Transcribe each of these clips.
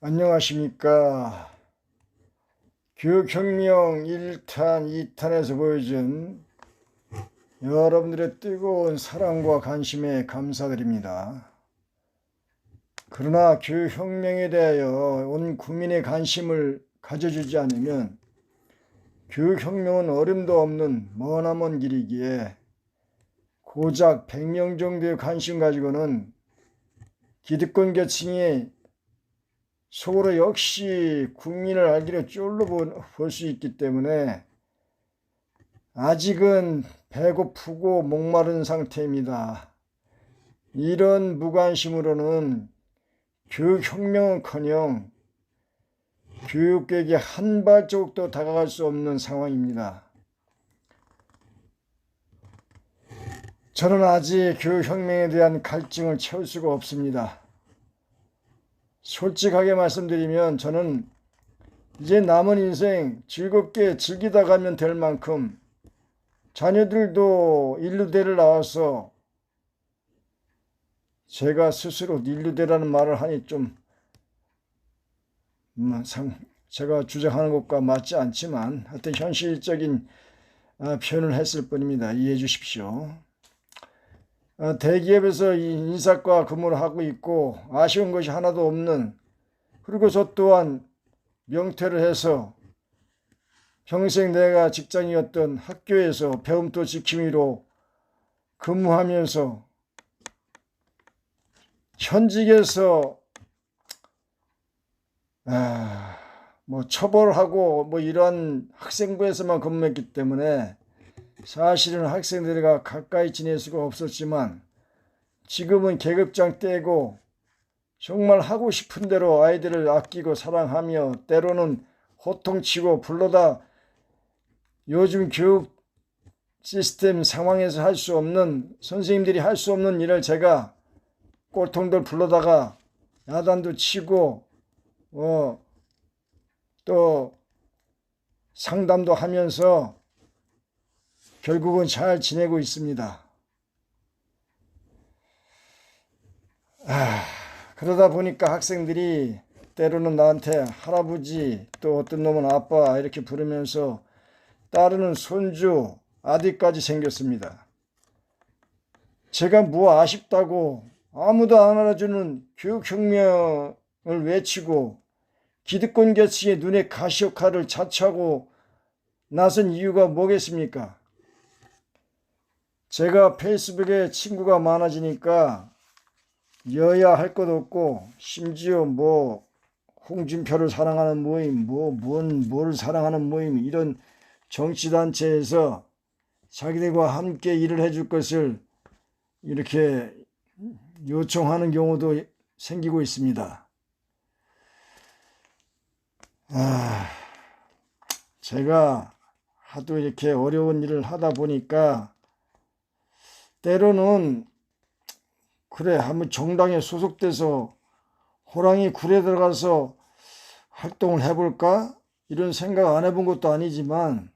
안녕하십니까. 교육혁명 1탄, 2탄에서 보여준 여러분들의 뜨거운 사랑과 관심에 감사드립니다. 그러나 교육혁명에 대하여 온 국민의 관심을 가져주지 않으면 교육혁명은 어림도 없는 머나먼 길이기에 고작 100명 정도의 관심 가지고는 기득권 계층이 속으로 역시 국민을 알기로 쫄로 볼 수 있기 때문에 아직은 배고프고 목마른 상태입니다. 이런 무관심으로는 교육혁명은커녕 교육계획에 한 발자국도 다가갈 수 없는 상황입니다. 저는 아직 교육혁명에 대한 갈증을 채울 수가 없습니다. 솔직하게 말씀드리면 저는 이제 남은 인생 즐겁게 즐기다 가면 될 만큼 자녀들도 인류대를 나와서 제가 스스로 인류대라는 말을 하니 좀 제가 주장하는 것과 맞지 않지만 하여튼 현실적인 표현을 했을 뿐입니다. 이해해 주십시오. 대기업에서 이 인사과 근무를 하고 있고 아쉬운 것이 하나도 없는, 그리고 저 또한 명퇴를 해서 평생 내가 직장이었던 학교에서 배움터 지킴이로 근무하면서 현직에서 처벌하고 이런 학생부에서만 근무했기 때문에 사실은 학생들과 가까이 지낼 수가 없었지만 지금은 계급장 떼고 정말 하고 싶은 대로 아이들을 아끼고 사랑하며 때로는 호통치고 불러다 요즘 교육 시스템 상황에서 할 수 없는, 선생님들이 할 수 없는 일을 제가 꼴통들 불러다가 야단도 치고 또 상담도 하면서 결국은 잘 지내고 있습니다. 그러다 보니까 학생들이 때로는 나한테 할아버지, 또 어떤 놈은 아빠 이렇게 부르면서 따르는 손주, 아들까지 생겼습니다. 제가 뭐 아쉽다고 아무도 안 알아주는 교육혁명을 외치고 기득권 계층의 눈에 가시효과를 자처하고 나선 이유가 뭐겠습니까? 제가 페이스북에 친구가 많아지니까 여야 할 것 없고, 심지어 홍준표를 사랑하는 모임, 뭘 사랑하는 모임, 이런 정치단체에서 자기들과 함께 일을 해줄 것을 이렇게 요청하는 경우도 생기고 있습니다. 제가 하도 이렇게 어려운 일을 하다 보니까 때로는 그래, 한번 정당에 소속돼서 호랑이 굴에 들어가서 활동을 해볼까? 이런 생각 안 해본 것도 아니지만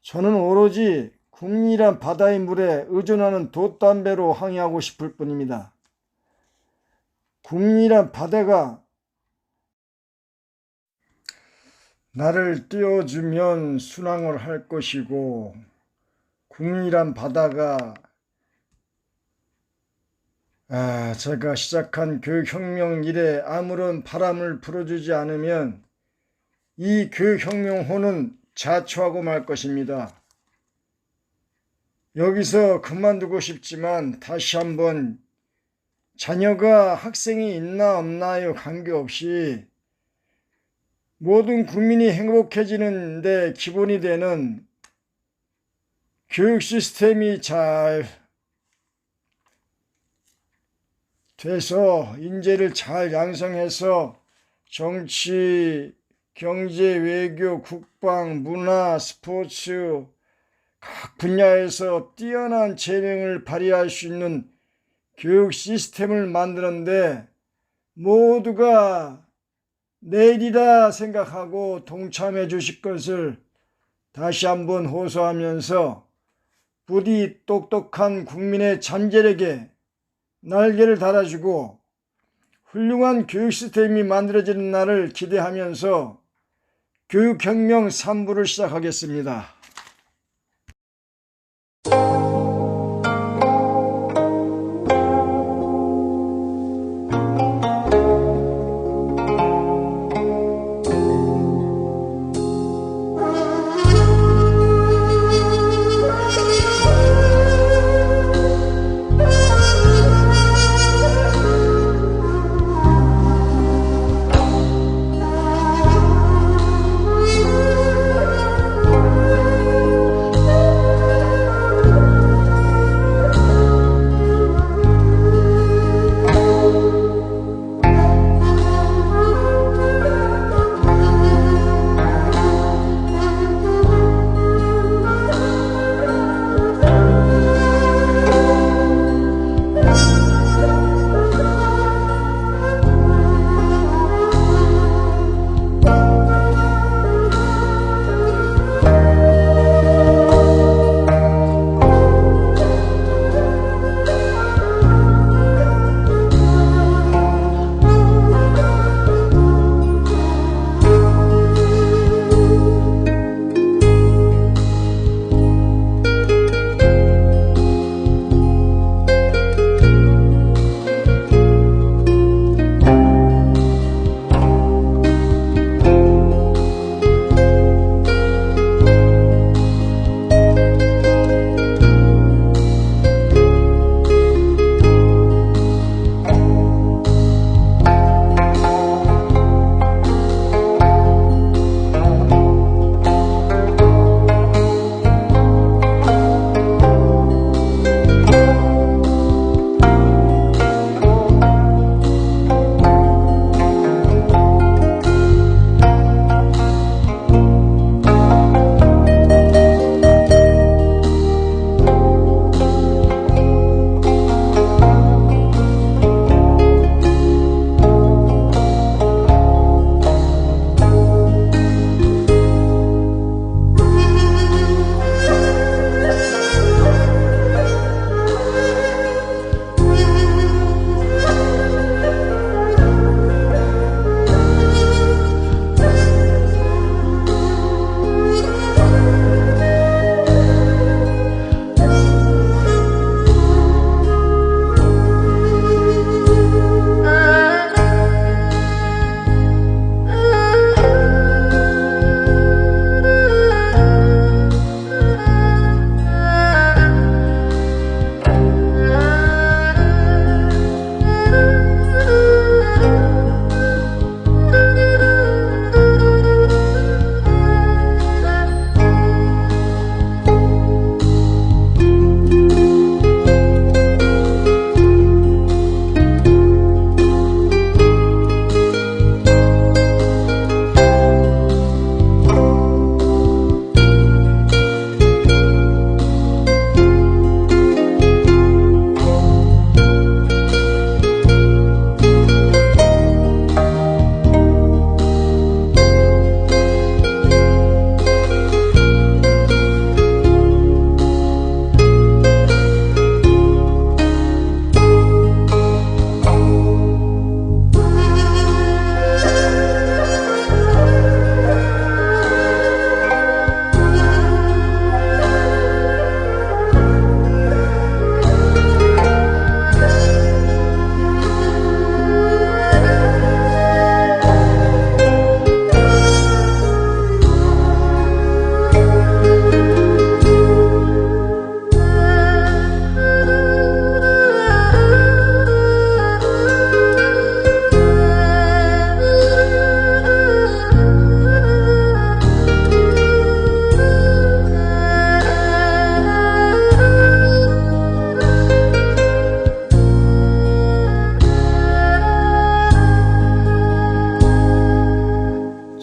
저는 오로지 국민이란 바다의 물에 의존하는 돛담배로 항해하고 싶을 뿐입니다. 국민이란 바다가 나를 띄워주면 순항을 할 것이고, 국민이란 바다가 제가 시작한 교육혁명 일에 아무런 바람을 불어주지 않으면 이 교육혁명호는 자초하고 말 것입니다. 여기서 그만두고 싶지만 다시 한번 자녀가 학생이 있나 없나요 관계없이 모든 국민이 행복해지는 데 기본이 되는 교육 시스템이 잘 돼서 인재를 잘 양성해서 정치, 경제, 외교, 국방, 문화, 스포츠 각 분야에서 뛰어난 재능을 발휘할 수 있는 교육 시스템을 만드는데 모두가 내일이라 생각하고 동참해 주실 것을 다시 한번 호소하면서 부디 똑똑한 국민의 잠재력에 날개를 달아주고 훌륭한 교육 시스템이 만들어지는 날을 기대하면서 교육혁명 3부를 시작하겠습니다.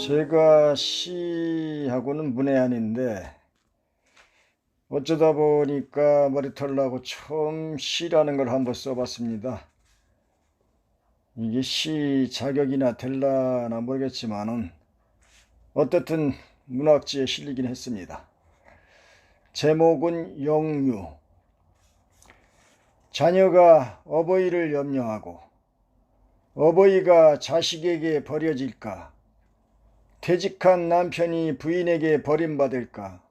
제가 시하고는 문외한인데 어쩌다 보니까 머리털 나고 처음 시라는 걸 한번 써봤습니다. 이게 시 자격이나 될라나 모르겠지만은 어떻든 문학지에 실리긴 했습니다. 제목은 영유. 자녀가 어버이를 염려하고 어버이가 자식에게 버려질까? 퇴직한 남편이 부인에게 버림받을까?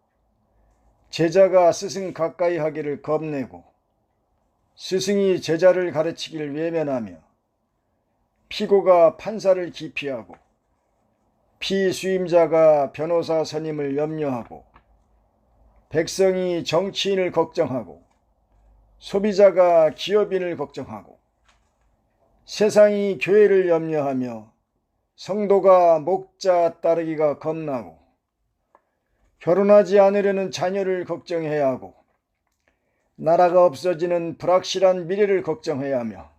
제자가 스승 가까이 하기를 겁내고 스승이 제자를 가르치기를 외면하며 피고가 판사를 기피하고 피수임자가 변호사 선임을 염려하고 백성이 정치인을 걱정하고 소비자가 기업인을 걱정하고 세상이 교회를 염려하며 성도가 목자 따르기가 겁나고 결혼하지 않으려는 자녀를 걱정해야 하고 나라가 없어지는 불확실한 미래를 걱정해야 하며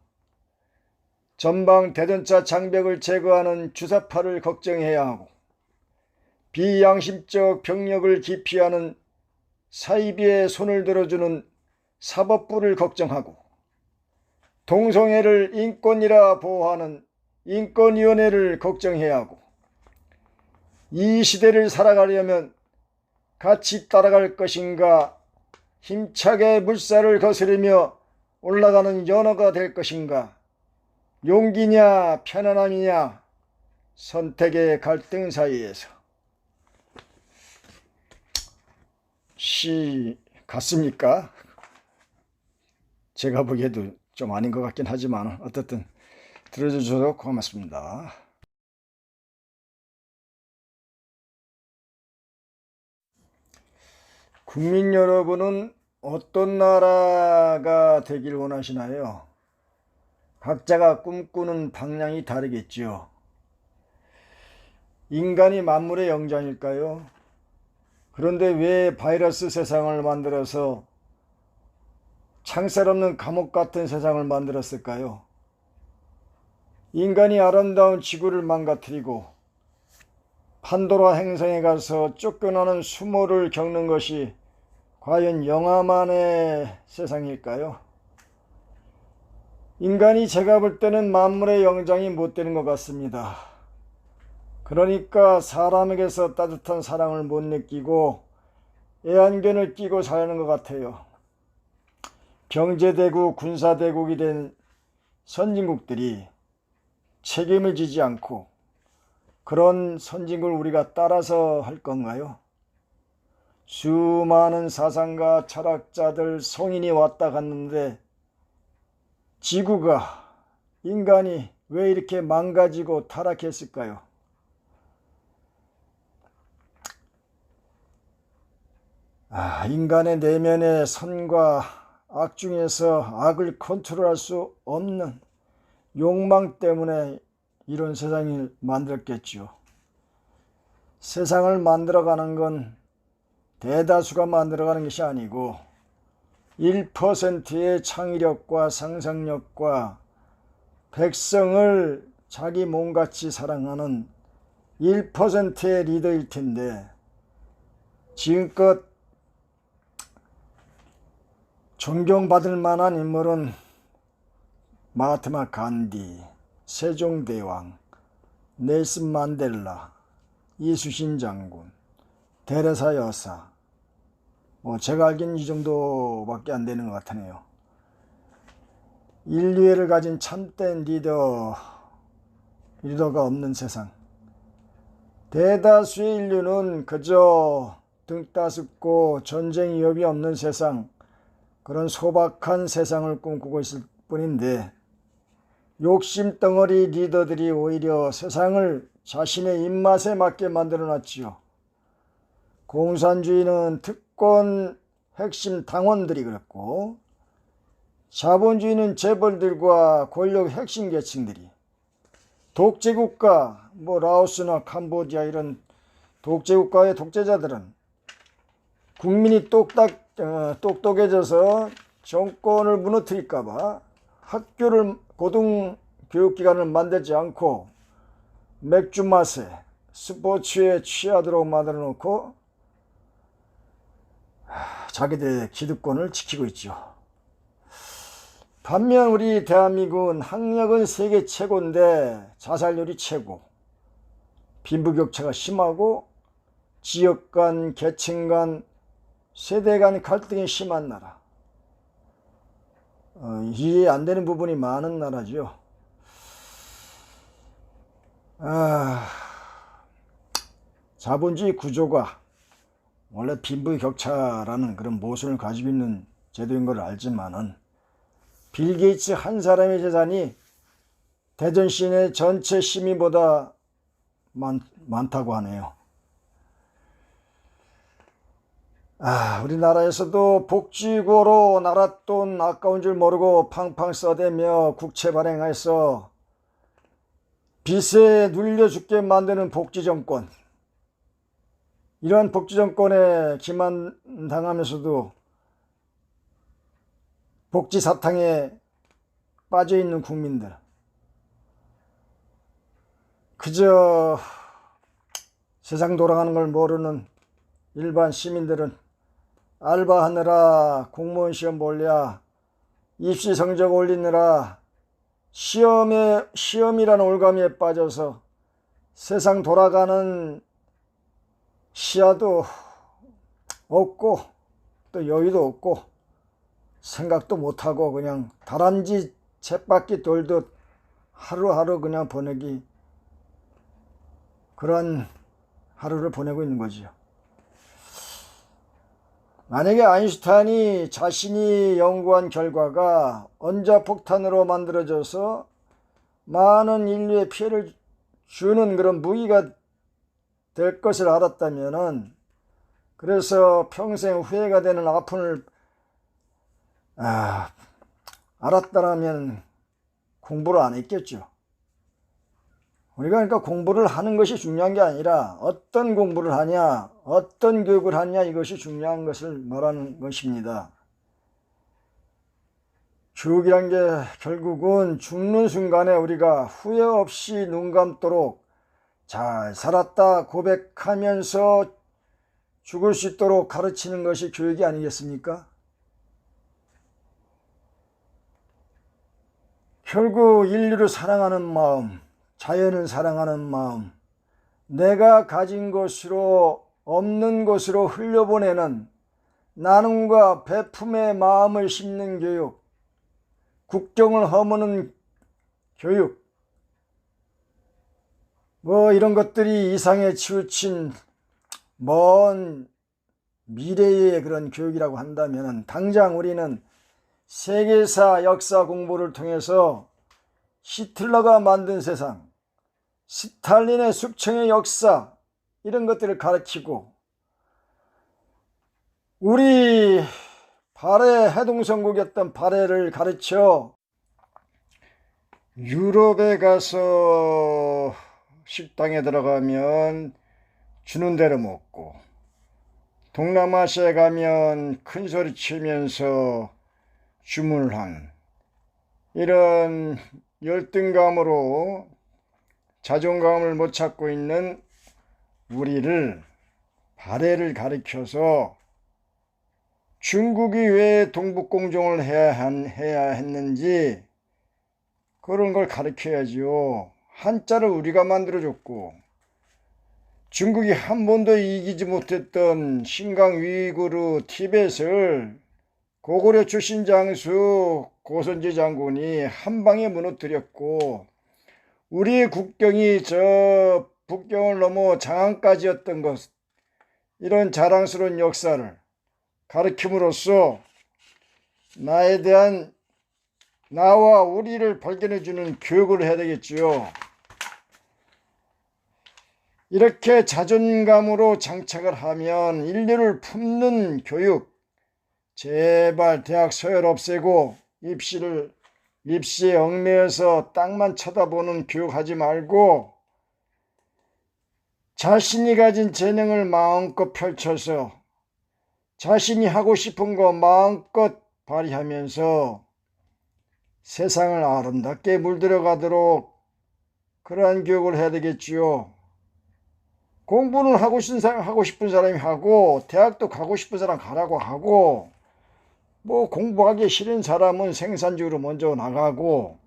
전방 대전차 장벽을 제거하는 주사파를 걱정해야 하고 비양심적 병력을 기피하는 사이비의 손을 들어주는 사법부를 걱정하고 동성애를 인권이라 보호하는 인권위원회를 걱정해야 하고 이 시대를 살아가려면 같이 따라갈 것인가 힘차게 물살을 거스르며 올라가는 연어가 될 것인가 용기냐 편안함이냐 선택의 갈등 사이에서 시 같습니까? 제가 보기에도 좀 아닌 것 같긴 하지만 어쨌든 들어주셔서 고맙습니다. 국민 여러분은 어떤 나라가 되길 원하시나요? 각자가 꿈꾸는 방향이 다르겠죠. 인간이 만물의 영장일까요? 그런데 왜 바이러스 세상을 만들어서 창살 없는 감옥 같은 세상을 만들었을까요? 인간이 아름다운 지구를 망가뜨리고 판도라 행성에 가서 쫓겨나는 수모를 겪는 것이 과연 영화만의 세상일까요? 인간이 제가 볼 때는 만물의 영장이 못 되는 것 같습니다. 그러니까 사람에게서 따뜻한 사랑을 못 느끼고 애완견을 끼고 사는 것 같아요. 경제대국, 군사대국이 된 선진국들이 책임을 지지 않고 그런 선진국을 우리가 따라서 할 건가요? 수많은 사상가, 철학자들, 성인이 왔다 갔는데 지구가, 인간이 왜 이렇게 망가지고 타락했을까요? 인간의 내면의 선과 악 중에서 악을 컨트롤할 수 없는 욕망 때문에 이런 세상을 만들었겠죠. 세상을 만들어가는 건 대다수가 만들어가는 것이 아니고 1%의 창의력과 상상력과 백성을 자기 몸같이 사랑하는 1%의 리더일 텐데 지금껏 존경받을 만한 인물은 마하트마 간디, 세종대왕, 넬슨 만델라, 이수신 장군, 테레사 여사, 제가 알기는 이 정도밖에 안 되는 것 같으네요. 인류애를 가진 참된 리더가 없는 세상. 대다수의 인류는 그저 등 따숩고 전쟁 위협이 없는 세상, 그런 소박한 세상을 꿈꾸고 있을 뿐인데 욕심 덩어리 리더들이 오히려 세상을 자신의 입맛에 맞게 만들어놨지요. 공산주의는 특권 핵심 당원들이 그랬고 자본주의는 재벌들과 권력 핵심 계층들이 독재국가 라오스나 캄보디아 이런 독재국가의 독재자들은 국민이 똑똑해져서 정권을 무너뜨릴까봐 학교를 고등교육기관을 만들지 않고 맥주 맛에 스포츠에 취하도록 만들어 놓고 자기들의 기득권을 지키고 있죠. 반면 우리 대한민국은 학력은 세계 최고인데 자살률이 최고, 빈부격차가 심하고 지역 간, 계층 간, 세대 간 갈등이 심한 나라. 이해 안 되는 부분이 많은 나라죠. 아, 자본주의 구조가 원래 빈부격차라는 그런 모순을 가지고 있는 제도인 걸 알지만은 빌 게이츠 한 사람의 재산이 대전 시내 전체 시민보다 많다고 하네요. 우리나라에서도 복지구호로 나라 돈 아까운 줄 모르고 팡팡 써대며 국채 발행해서 빚에 눌려 죽게 만드는 복지정권, 이러한 복지정권에 기만당하면서도 복지사탕에 빠져있는 국민들, 그저 세상 돌아가는 걸 모르는 일반 시민들은 알바하느라 공무원 시험 볼랴, 입시 성적 올리느라 시험이라는 올가미에 빠져서 세상 돌아가는 시야도 없고 또 여유도 없고 생각도 못하고 그냥 다람쥐 쳇바퀴 돌듯 하루하루 그냥 보내기, 그런 하루를 보내고 있는 거지요. 만약에 아인슈타인이 자신이 연구한 결과가 원자폭탄으로 만들어져서 많은 인류에 피해를 주는 그런 무기가 될 것을 알았다면은, 그래서 평생 후회가 되는 아픔을 알았다면 공부를 안 했겠죠. 우리가 그러니까 공부를 하는 것이 중요한 게 아니라 어떤 공부를 하냐, 어떤 교육을 하냐, 이것이 중요한 것을 말하는 것입니다. 교육이란 게 결국은 죽는 순간에 우리가 후회 없이 눈 감도록 잘 살았다 고백하면서 죽을 수 있도록 가르치는 것이 교육이 아니겠습니까? 결국 인류를 사랑하는 마음, 자연을 사랑하는 마음, 내가 가진 것으로 없는 것으로 흘려보내는 나눔과 베품의 마음을 심는 교육, 국경을 허무는 교육, 이런 것들이 이상에 치우친 먼 미래의 그런 교육이라고 한다면, 당장 우리는 세계사 역사 공부를 통해서 히틀러가 만든 세상, 스탈린의 숙청의 역사, 이런 것들을 가르치고, 우리 발해 해동성국이었던 발해를 가르쳐 유럽에 가서 식당에 들어가면 주는 대로 먹고, 동남아시아에 가면 큰 소리 치면서 주문을 한, 이런 열등감으로 자존감을 못 찾고 있는 우리를 발해를 가르쳐서 중국이 왜 동북공정을 해야 했는지 그런 걸 가르쳐야지요. 한자를 우리가 만들어줬고, 중국이 한 번도 이기지 못했던 신강 위구르 티벳을 고구려 출신 장수 고선지 장군이 한 방에 무너뜨렸고, 우리의 국경이 저 북경을 넘어 장안까지였던 것, 이런 자랑스러운 역사를 가르침으로써 나에 대한, 나와 우리를 발견해주는 교육을 해야 되겠지요. 이렇게 자존감으로 장착을 하면 인류를 품는 교육, 제발 대학 서열 없애고 입시에 얽매여서 땅만 쳐다보는 교육하지 말고 자신이 가진 재능을 마음껏 펼쳐서 자신이 하고 싶은 거 마음껏 발휘하면서 세상을 아름답게 물들여가도록 그러한 교육을 해야 되겠지요. 공부는 하고 싶은 사람이 하고, 대학도 가고 싶은 사람 가라고 하고, 공부하기 싫은 사람은 생산직으로 먼저 나가고,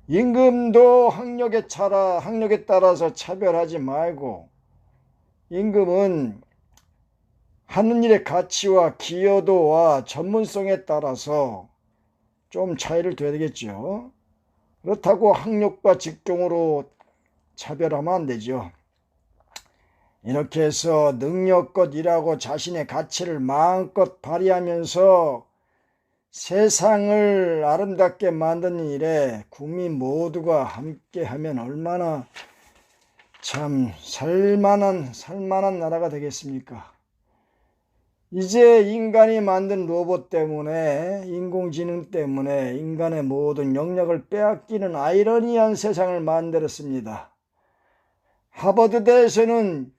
임금도 학력에 따라서 차별하지 말고, 임금은 하는 일의 가치와 기여도와 전문성에 따라서 좀 차이를 둬야 되겠죠. 그렇다고 학력과 직종으로 차별하면 안 되죠. 이렇게 해서 능력껏 일하고 자신의 가치를 마음껏 발휘하면서 세상을 아름답게 만드는 일에 국민 모두가 함께하면 얼마나 참 살만한 나라가 되겠습니까? 이제 인간이 만든 로봇 때문에, 인공지능 때문에 인간의 모든 영역을 빼앗기는 아이러니한 세상을 만들었습니다. 하버드대에서는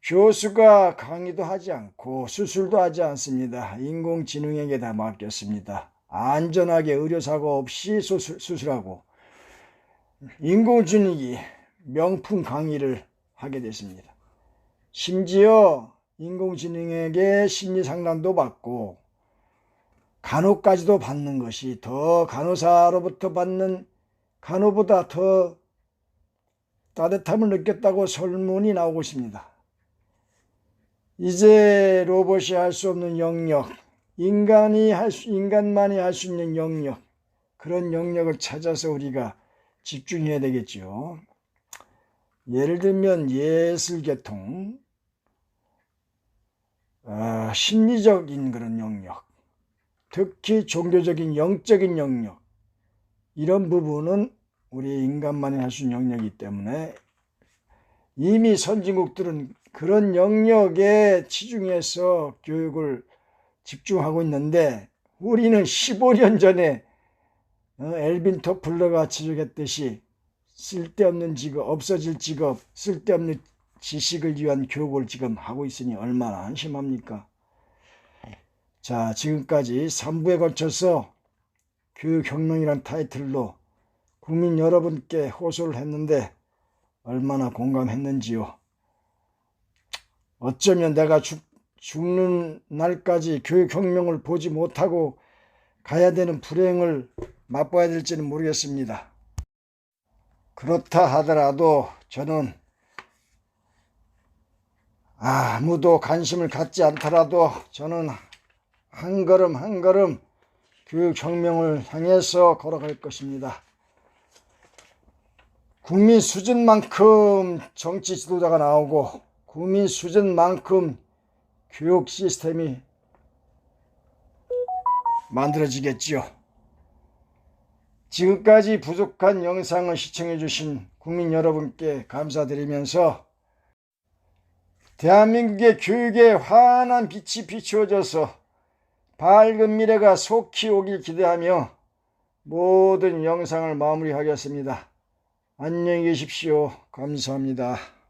교수가 강의도 하지 않고 수술도 하지 않습니다. 인공지능에게 다 맡겼습니다. 안전하게 의료사고 없이 수술하고 인공지능이 명품 강의를 하게 됐습니다. 심지어 인공지능에게 심리상담도 받고 간호까지도 받는 것이 더 간호사로부터 받는 간호보다 더 따뜻함을 느꼈다고 설문이 나오고 있습니다. 이제 로봇이 할 수 없는 영역, 인간만이 할 수 있는 영역, 그런 영역을 찾아서 우리가 집중해야 되겠죠. 예를 들면 예술계통, 심리적인 그런 영역, 특히 종교적인 영적인 영역, 이런 부분은 우리 인간만이 할 수 있는 영역이기 때문에 이미 선진국들은 그런 영역에 치중해서 교육을 집중하고 있는데 우리는 15년 전에 엘빈 토플러가 지적했듯이 쓸데없는 직업, 없어질 직업, 쓸데없는 지식을 위한 교육을 지금 하고 있으니 얼마나 한심합니까? 자, 지금까지 3부에 걸쳐서 교육혁명이란 타이틀로 국민 여러분께 호소를 했는데 얼마나 공감했는지요. 어쩌면 내가 죽는 날까지 교육혁명을 보지 못하고 가야 되는 불행을 맛봐야 될지는 모르겠습니다. 그렇다 하더라도 저는 아무도 관심을 갖지 않더라도 저는 한 걸음 한 걸음 교육혁명을 향해서 걸어갈 것입니다. 국민 수준만큼 정치 지도자가 나오고 국민 수준만큼 교육 시스템이 만들어지겠지요. 지금까지 부족한 영상을 시청해 주신 국민 여러분께 감사드리면서 대한민국의 교육에 환한 빛이 비추어져서 밝은 미래가 속히 오길 기대하며 모든 영상을 마무리하겠습니다. 안녕히 계십시오. 감사합니다.